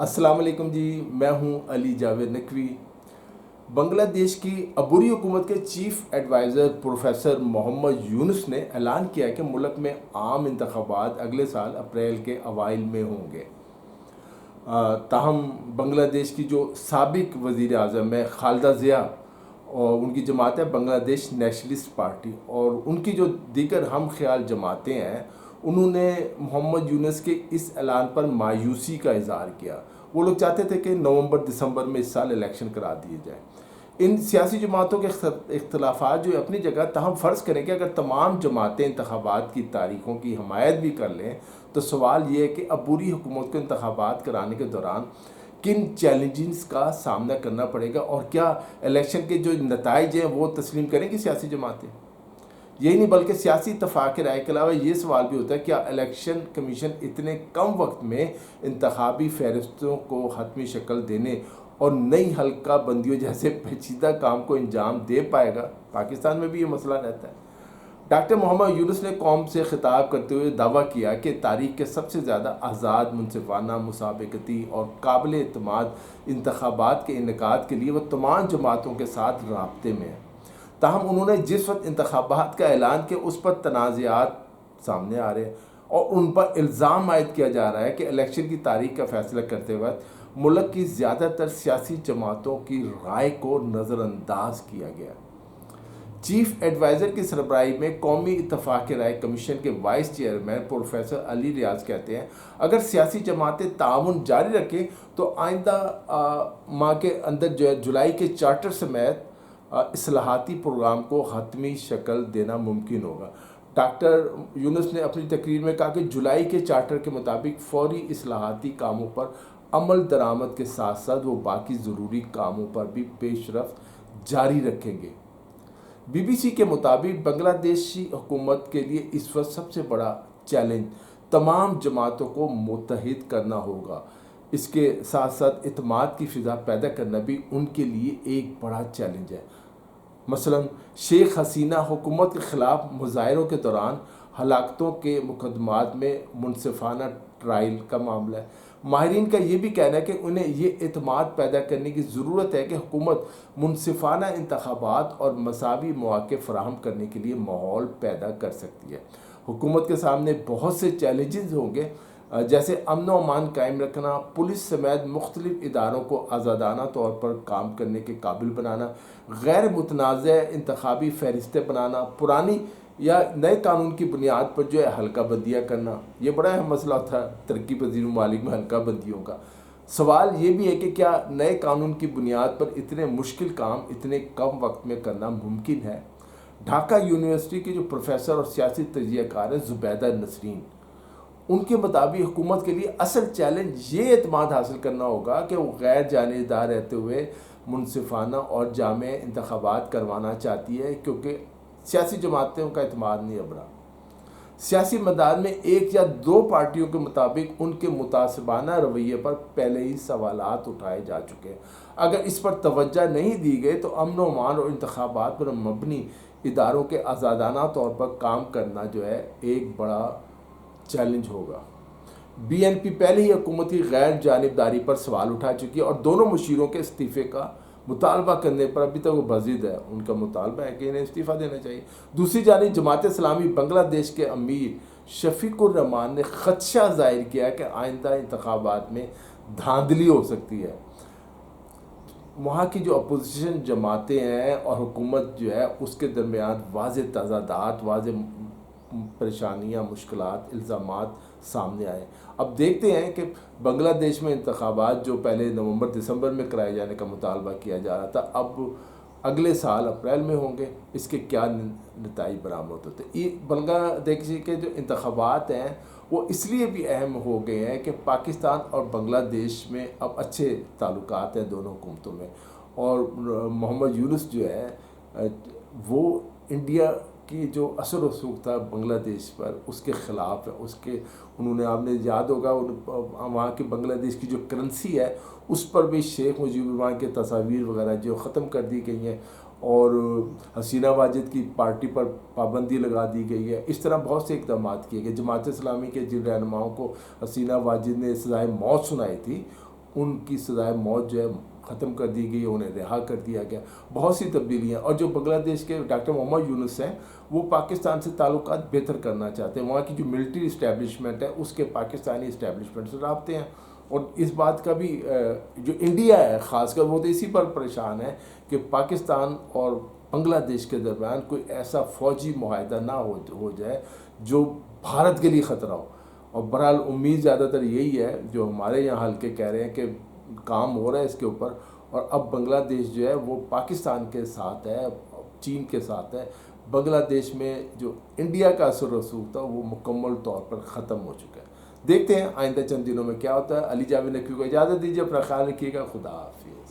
السلام علیکم جی، میں ہوں علی جاوید نقوی۔ بنگلہ دیش کی عبوری حکومت کے چیف ایڈوائزر پروفیسر محمد یونس نے اعلان کیا کہ ملک میں عام انتخابات اگلے سال اپریل کے اوائل میں ہوں گے۔ تاہم بنگلہ دیش کی جو سابق وزیر اعظم ہے خالدہ ضیاء اور ان کی جماعت ہے بنگلہ دیش نیشنلسٹ پارٹی، اور ان کی جو دیگر ہم خیال جماعتیں ہیں، انہوں نے محمد یونس کے اس اعلان پر مایوسی کا اظہار کیا۔ وہ لوگ چاہتے تھے کہ نومبر دسمبر میں اس سال الیکشن کرا دیے جائیں۔ ان سیاسی جماعتوں کے اختلافات جو اپنی جگہ، تاہم فرض کریں کہ اگر تمام جماعتیں انتخابات کی تاریخوں کی حمایت بھی کر لیں تو سوال یہ ہے کہ عبوری حکومت کو انتخابات کرانے کے دوران کن چیلنجز کا سامنا کرنا پڑے گا، اور کیا الیکشن کے جو نتائج ہیں وہ تسلیم کریں گی سیاسی جماعتیں؟ یہی نہیں بلکہ سیاسی اتفاق رائے کے علاوہ یہ سوال بھی ہوتا ہے کیا الیکشن کمیشن اتنے کم وقت میں انتخابی فہرستوں کو حتمی شکل دینے اور نئی حلقہ بندیوں جیسے پیچیدہ کام کو انجام دے پائے گا؟ پاکستان میں بھی یہ مسئلہ رہتا ہے۔ ڈاکٹر محمد یونس نے قوم سے خطاب کرتے ہوئے دعویٰ کیا کہ تاریخ کے سب سے زیادہ آزاد، منصفانہ، مسابقتی اور قابل اعتماد انتخابات کے انعقاد کے لیے وہ تمام جماعتوں کے ساتھ رابطے میں ہیں۔ تاہم انہوں نے جس وقت انتخابات کا اعلان کیا اس پر تنازعات سامنے آ رہے ہیں اور ان پر الزام عائد کیا جا رہا ہے کہ الیکشن کی تاریخ کا فیصلہ کرتے وقت ملک کی زیادہ تر سیاسی جماعتوں کی رائے کو نظر انداز کیا گیا۔ چیف ایڈوائزر کی سربراہی میں قومی اتفاق رائے کمیشن کے وائس چیئرمین پروفیسر علی ریاض کہتے ہیں اگر سیاسی جماعتیں تعاون جاری رکھیں تو آئندہ ماہ کے اندر جو ہے جولائی کے چارٹر سمیت اصلاحاتی پروگرام کو حتمی شکل دینا ممکن ہوگا۔ ڈاکٹر یونس نے اپنی تقریر میں کہا کہ جولائی کے چارٹر کے مطابق فوری اصلاحاتی کاموں پر عمل درآمد کے ساتھ ساتھ وہ باقی ضروری کاموں پر بھی پیش رفت جاری رکھیں گے۔ بی بی سی کے مطابق بنگلہ دیشی حکومت کے لیے اس وقت سب سے بڑا چیلنج تمام جماعتوں کو متحد کرنا ہوگا۔ اس کے ساتھ ساتھ اعتماد کی فضا پیدا کرنا بھی ان کے لیے ایک بڑا چیلنج ہے۔ مثلاً شیخ حسینہ حکومت کے خلاف مظاہروں کے دوران ہلاکتوں کے مقدمات میں منصفانہ ٹرائل کا معاملہ ہے۔ ماہرین کا یہ بھی کہنا ہے کہ انہیں یہ اعتماد پیدا کرنے کی ضرورت ہے کہ حکومت منصفانہ انتخابات اور مساوی مواقع فراہم کرنے کے لیے ماحول پیدا کر سکتی ہے۔ حکومت کے سامنے بہت سے چیلنجز ہوں گے، جیسے امن و امان قائم رکھنا، پولیس سمیت مختلف اداروں کو آزادانہ طور پر کام کرنے کے قابل بنانا، غیر متنازع انتخابی فہرستیں بنانا، پرانی یا نئے قانون کی بنیاد پر جو ہے حلقہ بندیاں کرنا۔ یہ بڑا اہم مسئلہ تھا ترقی پذیر ممالک میں حلقہ بندیوں کا۔ سوال یہ بھی ہے کہ کیا نئے قانون کی بنیاد پر اتنے مشکل کام اتنے کم وقت میں کرنا ممکن ہے؟ ڈھاکہ یونیورسٹی کے جو پروفیسر اور سیاسی تجزیہ کار ہیں زبیدہ نسرین، ان کے مطابق حکومت کے لیے اصل چیلنج یہ اعتماد حاصل کرنا ہوگا کہ وہ غیر جانبدار رہتے ہوئے منصفانہ اور جامع انتخابات کروانا چاہتی ہے، کیونکہ سیاسی جماعتوں کا اعتماد نہیں ابھرا۔ سیاسی میدان میں ایک یا دو پارٹیوں کے مطابق ان کے متعصبانہ رویے پر پہلے ہی سوالات اٹھائے جا چکے ہیں۔ اگر اس پر توجہ نہیں دی گئی تو امن و امان اور انتخابات پر مبنی اداروں کے آزادانہ طور پر کام کرنا جو ہے ایک بڑا چیلنج ہوگا۔ بی این پی پہلے ہی حکومتی غیر جانبداری پر سوال اٹھا چکی ہے اور دونوں مشیروں کے استعفے کا مطالبہ کرنے پر ابھی تک وہ بازد ہے۔ ان کا مطالبہ ہے کہ انہیں استعفیٰ دینا چاہیے۔ دوسری جانب جماعت اسلامی بنگلہ دیش کے امیر شفیق الرحمان نے خدشہ ظاہر کیا کہ آئندہ انتخابات میں دھاندلی ہو سکتی ہے۔ وہاں کی جو اپوزیشن جماعتیں ہیں اور حکومت جو ہے اس کے درمیان واضح تضادات، واضح پریشانیاں، مشکلات، الزامات سامنے آئے۔ اب دیکھتے ہیں کہ بنگلہ دیش میں انتخابات جو پہلے نومبر دسمبر میں کرائے جانے کا مطالبہ کیا جا رہا تھا اب اگلے سال اپریل میں ہوں گے، اس کے کیا نتائج برآمد ہوتے ہیں۔ یہ بنگلہ دیش کے جو انتخابات ہیں وہ اس لیے بھی اہم ہو گئے ہیں کہ پاکستان اور بنگلہ دیش میں اب اچھے تعلقات ہیں دونوں حکومتوں میں، اور محمد یونس جو ہے وہ انڈیا کی جو اثر و رسوخ تھا بنگلہ دیش پر اس کے خلاف ہے۔ انہوں نے، آپ نے یاد ہوگا وہاں کی بنگلہ دیش کی جو کرنسی ہے اس پر بھی شیخ مجیب الرحمان کے تصاویر وغیرہ جو ختم کر دی گئی ہیں، اور حسینہ واجد کی پارٹی پر پابندی لگا دی گئی ہے۔ اس طرح بہت سے اقدامات کیے گئے۔ جماعت اسلامی کے جن رہنماؤں کو حسینہ واجد نے سزائے موت سنائی تھی ان کی سزائے موت جو ہے ختم کر دی گئی، انہیں رہا کر دیا گیا، بہت سی تبدیلیاں. اور جو بنگلہ دیش کے ڈاکٹر محمد یونس ہیں وہ پاکستان سے تعلقات بہتر کرنا چاہتے ہیں. وہاں کی جو ملٹری اسٹیبلشمنٹ ہے اس کے پاکستانی اسٹیبلشمنٹ سے رابطے ہیں. اور اس بات کا بھی جو انڈیا ہے خاص کر وہ تو اسی پر پریشان ہے کہ پاکستان اور بنگلہ دیش کے درمیان کوئی ایسا فوجی معاہدہ نہ ہو جائے جو بھارت کے لیے خطرہ ہو. اور بہرحال امید زیادہ تر یہی ہے، جو ہمارے یہاں حلقے کہہ رہے ہیں کہ کام ہو رہا ہے اس کے اوپر، اور اب بنگلہ دیش جو ہے وہ پاکستان کے ساتھ ہے، چین کے ساتھ ہے. بنگلہ دیش میں جو انڈیا کا اثر رسوخ تھا وہ مکمل طور پر ختم ہو چکا ہے. دیکھتے ہیں آئندہ چند دنوں میں کیا ہوتا ہے. علی جاوید نقوی کو اجازت دیجیے، اپنا خیال رکھیے گا. خدا حافظ.